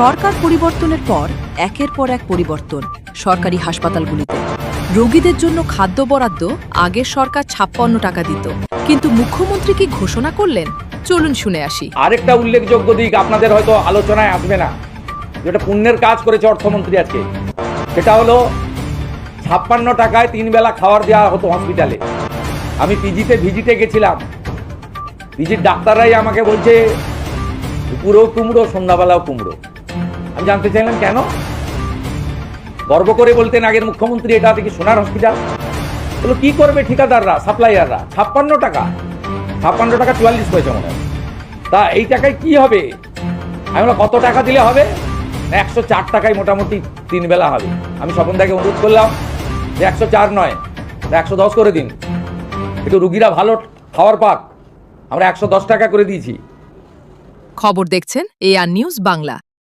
সরকার পরিবর্তনের পর একের পর এক পরিবর্তন সরকারি হাসপাতালগুলিতে। রোগীদের জন্য খাদ্য বরাদ্দ আগের সরকার ৫৬ টাকা দিত, কিন্তু মুখ্যমন্ত্রী কি ঘোষণা করলেন? চলুন শুনে আসি। আরেকটা উল্লেখযোগ্য দিক আপনাদের হয়তো আলোচনায় আসবে না, যেটা পুণ্যের কাজ করেছে অর্থমন্ত্রী আজকে, সেটা হলো ৫৬ টাকায় ৩ বেলা খাবার দেওয়া হতো হসপিটালে। আমি পিজিতে ভিজিটে গেছিলাম, পিজির ডাক্তাররাই আমাকে বলছে দুপুরেও কুমড়ো, সন্ধ্যাবেলাও কুমড়ো। আমি জানতে চাইলাম কেন? গর্ব করে বলতেন আগের মুখ্যমন্ত্রী, এটা থেকে সোনার হসপিটাল। বলো কি করবে ঠিকাদাররা, সাপ্লাইয়াররা? ৫৬ টাকা, ৫৬ টাকা ৪৪ পয়সা মনে হয়। তা এই টাকায় কি হবে? আমি বললাম কত টাকা দিলে হবে? ১০৪ টাকায় মোটামুটি ৩ বেলা হবে। আমি স্বপনদাকে অনুরোধ করলাম যে ১০৪ নয়, ১১০ করে দিন, একটু রুগীরা ভালো খাওয়ার পাক। আমরা ১১০ টাকা করে দিয়েছি। খবর দেখছেন AR নিউজ বাংলা।